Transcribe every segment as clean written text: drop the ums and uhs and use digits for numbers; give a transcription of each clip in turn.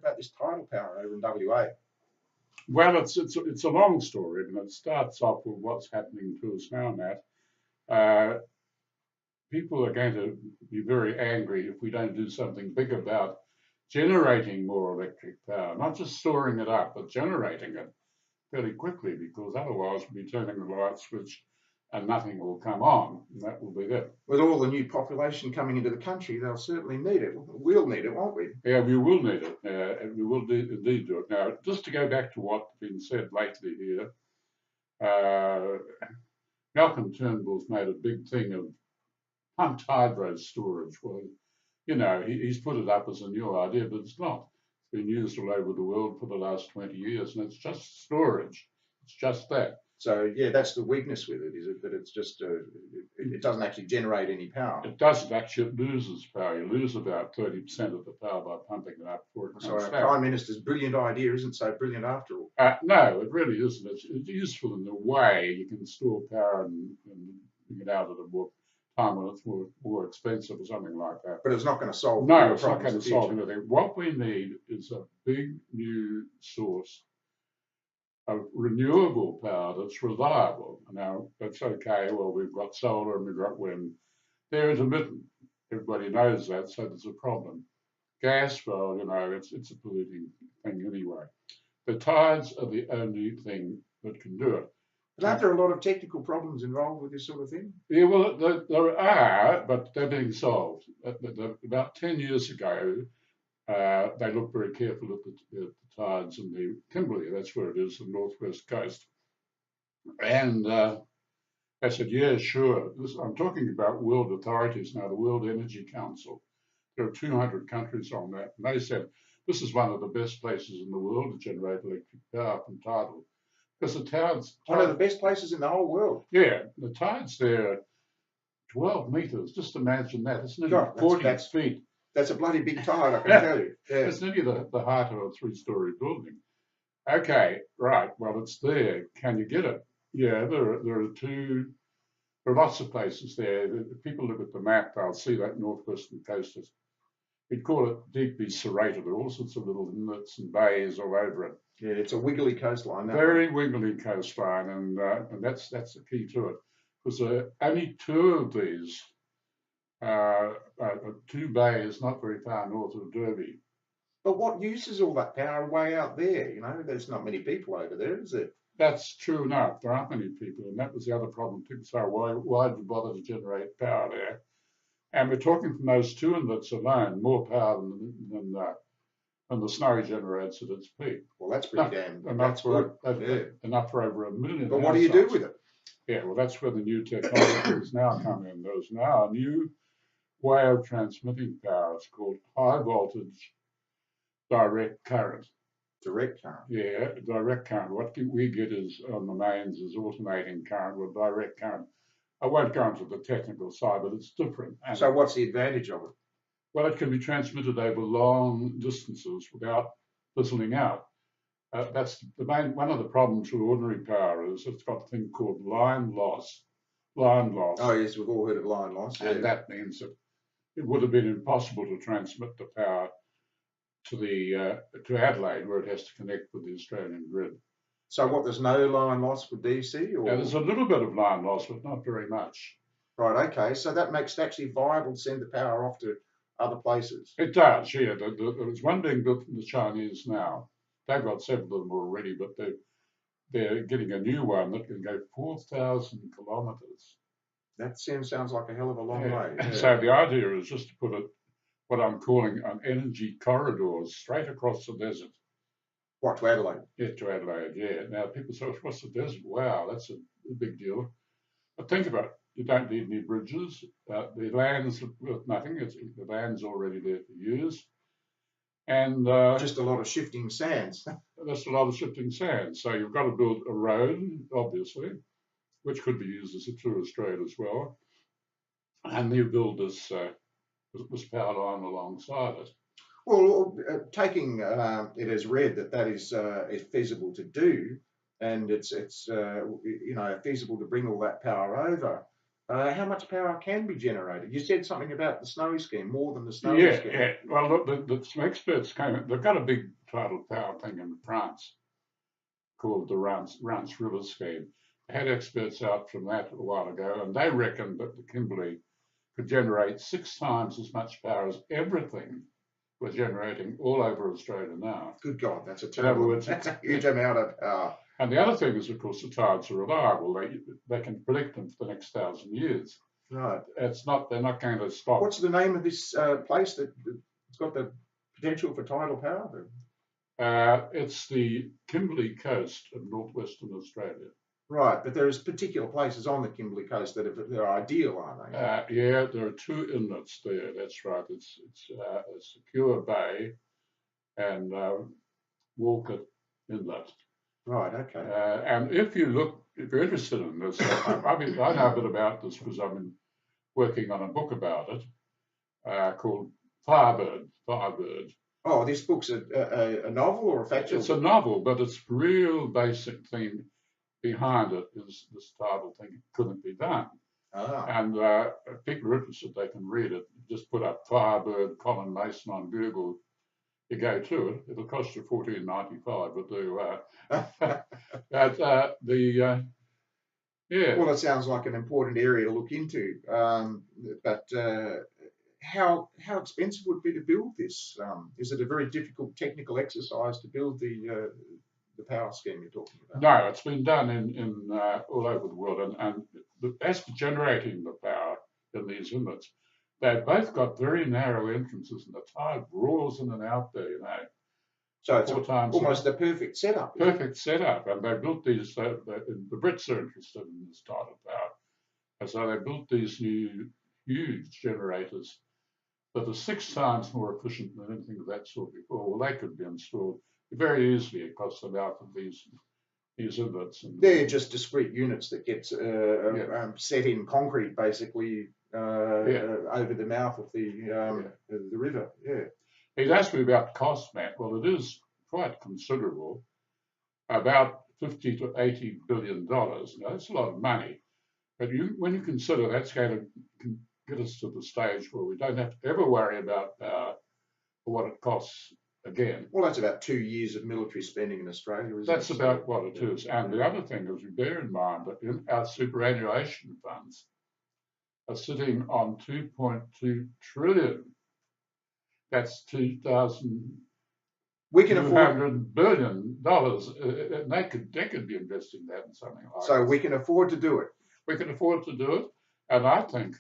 about this tidal power over in WA? Well, it's a long story, and it starts off with what's happening to us now, Matt. People are going to be very angry if we don't do something big about generating more electric power, not just storing it up, but generating it fairly quickly, because otherwise we'll be turning the light switch and nothing will come on, and that will be it. With all the new population coming into the country, they'll certainly need it. We'll need it, won't we? Yeah, we will need it. And we will indeed do it. Now, just to go back to what's been said lately here, Malcolm Turnbull's made a big thing of pumped hydro storage. Well, you know, he's put it up as a new idea, but it's not. It's been used all over the world for the last 20 years, and it's just storage. It's just that. So, yeah, that's the weakness with it, is it that it's just, it doesn't actually generate any power? It doesn't actually, it loses power. You lose about 30% of the power by pumping it up before it comes So our down. Prime Minister's brilliant idea isn't so brilliant after all. No, it really isn't. It's useful in the way you can store power and bring it out at a more time when it's more expensive or something like that. But it's not going to solve No, it's not going to solve anything. What we need is a big new source of renewable power that's reliable. Now, that's okay. Well, we've got solar and we've got wind. They're intermittent. Everybody knows that, so there's a problem. Gas, well, you know, it's a polluting thing anyway. The tides are the only thing that can do it. But aren't there a lot of technical problems involved with this sort of thing? Yeah, well, there are, but they're being solved. About 10 years ago, they looked very carefully at the tides in the Kimberley, that's where it is, the northwest coast. And they said, yeah, sure. I'm talking about world authorities now, the World Energy Council. There are 200 countries on that. And they said, this is one of the best places in the world to generate electric power from tidal. Because the tides... One of the best places in the whole world. Yeah, the tides there are 12 metres. Just imagine that. It's nearly 40 feet. That's a bloody big tide, I can tell you. Yeah. It's nearly the height of a 3-story building. Okay, right. Well, it's there. Can you get it? Yeah, there are lots of places there. If people look at the map, they'll see that northwestern coast. We'd call it deeply serrated. There are all sorts of little inlets and bays all over it. Yeah, it's a wiggly coastline. Very wiggly coastline, and that's the key to it. Because only 2 of these 2 bays not very far north of Derby. But what use is all that power way out there? You know, there's not many people over there, is there? That's true enough. There aren't many people, and that was the other problem. People say, why did you bother to generate power there? And we're talking from those 2 inlets alone, more power than the Snowy generates at its peak. Well, that's pretty enough for over 1 million. But what do you do with it? Yeah, well, that's where the new technologies now come in. There's now a new way of transmitting power. It's called high voltage direct current. Direct current? Yeah, direct current. What we get is on the mains is alternating current with direct current. I won't go into the technical side, but it's different. And so what's the advantage of it? Well, it can be transmitted over long distances without fizzling out. That's the main, one of the problems with ordinary power is it's got a thing called line loss. Line loss. Oh yes, we've all heard of line loss. Yeah. And that means that it would have been impossible to transmit the power to Adelaide, where it has to connect with the Australian grid. So what, there's no line loss for DC? Or? Yeah, there's a little bit of line loss, but not very much. Right, okay. So that makes it actually viable to send the power off to other places. It does, yeah. There's one being built from the Chinese now. They've got several of them already, but they're getting a new one that can go 4,000 kilometres. That sounds like a hell of a long way. Yeah. So the idea is just to put what I'm calling an energy corridor straight across the desert. What, to Adelaide? Yeah, to Adelaide, yeah. Now people say, across the desert, wow, that's a big deal. But think about it. You don't need any bridges. The land's worth nothing. The land's already there for years. And just a lot of shifting sands. That's a lot of shifting sands. So you've got to build a road, obviously, which could be used as a tourist road as well. And you build this power line alongside it. Well, taking it as read that is feasible to do, and it's feasible to bring all that power over. How much power can be generated? You said something about the Snowy scheme, more than the Snowy Yeah, scheme. yeah. Well, look, some experts came. They've got a big tidal power thing in France called the Rance River scheme. They had experts out from that a while ago, and they reckoned that the Kimberley could generate 6 times as much power as everything we're generating all over Australia now. Good God, that's a In other terrible. words, That's a huge amount of power. And the other thing is, of course, the tides are reliable. They can predict them for the next 1,000 years. Right. They're not going to stop. What's the name of this place that's got the potential for tidal power? It's the Kimberley coast of northwestern Australia. Right, but there's particular places on the Kimberley coast that are ideal, aren't they? Yeah, there are 2 inlets there. That's right. It's a Secure Bay and Walcott Inlet. Right. Okay. And if you're interested in this, I know a bit about this because I've been working on a book about it called Firebird. Oh, this book's a novel or a factual? It's a novel, but its real basic theme behind it is this tidal thing couldn't be done. Ah. And if people are interested, they can read it. Just put up Firebird Colin Mason on Google. You go to it. It'll cost you $14.95, but there you are. But yeah. Well, it sounds like an important area to look into. But how expensive would it be to build this? Is it a very difficult technical exercise to build the power scheme you're talking about? No, it's been done in all over the world, and as for generating the power in these inlets, they've both got very narrow entrances, and the tide roars in and out there. So it's almost a perfect setup. Perfect setup, and they built these. The Brits are interested in this tidal power, and so they built these new huge generators that are 6 times more efficient than anything of that sort before. Well, they could be installed very easily across the mouth of these inlets. And they're just discrete units that get set in concrete, basically, over the mouth of the river. Yeah. He's asked me about cost, Matt. Well, it is quite considerable, about $50 to $80 billion. Now, that's a lot of money. But when you consider that's going to get us to the stage where we don't have to ever worry about power or what it costs again. Well, that's about 2 years of military spending in Australia, isn't That's it? about what it is. And the other thing is, we bear in mind that our superannuation funds are sitting on $2.2 trillion. That's $2,200 billion. And they could be investing that in something like so this. we can afford to do it. We can afford to do it, and I think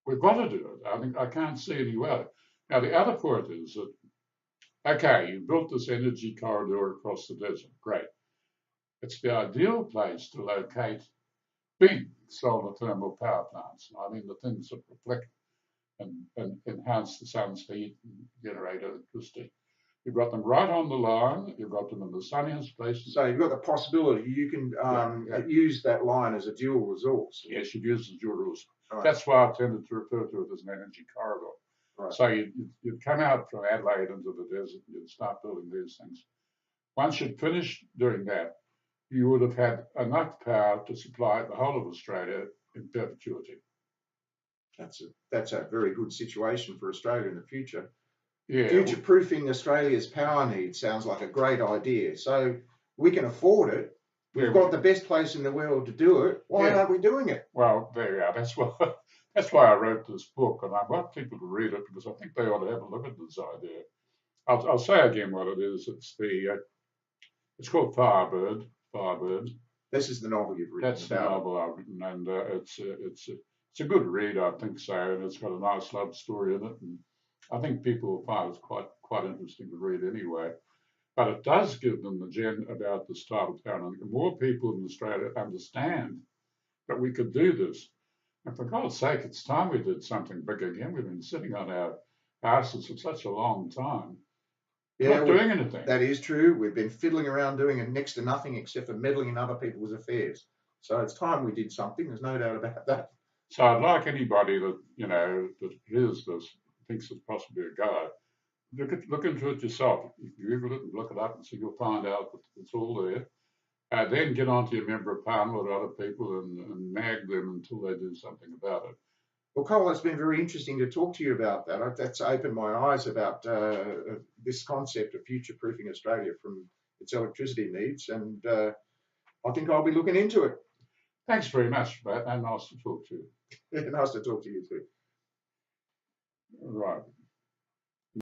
we've got to do it. I can't see any way. Now, the other point is that, okay, you built this energy corridor across the desert. Great. It's the ideal place to locate big solar thermal power plants. I mean, the things that reflect and enhance the sun's heat and generate electricity. You've got them right on the line. You've got them in the sunniest places. So you've got the possibility you can use that line as a dual resource. Yes, you'd use it as a dual resource. Right. That's why I tended to refer to it as an energy corridor. Right. So you'd come out from Adelaide into the desert and you'd start building these things. Once you'd finished doing that, you would have had enough power to supply the whole of Australia in perpetuity. That's a very good situation for Australia in the future. Yeah. Future-proofing Australia's power needs sounds like a great idea. So we can afford it. We've got the best place in the world to do it. Why aren't we doing it? Well, there you are. That's why I wrote this book, and I want people to read it because I think they ought to have a look at this idea. I'll say again what it is. It's called Firebird. This is the novel you've written. That's the novel I've written, and it's a good read, I think so, and it's got a nice love story in it, and I think people will find it quite interesting to read anyway. But it does give them the gem about this tidal power, and the more people in Australia understand that we could do this. And for God's sake, it's time we did something big again. We've been sitting on our asses for such a long time. Not doing anything. That is true. We've been fiddling around doing next to nothing except for meddling in other people's affairs. So it's time we did something. There's no doubt about that. So I'd like anybody that that hears this, thinks it's possibly a go, look into it yourself. You Google it and look it up, and so you'll find out that it's all there. then get onto your member of parliament or other people and nag them until they do something about it. Well, Colin, it's been very interesting to talk to you about that. That's opened my eyes about this concept of future-proofing Australia from its electricity needs, and I think I'll be looking into it. Thanks very much, Matt, and nice to talk to you. Nice to talk to you too. Right.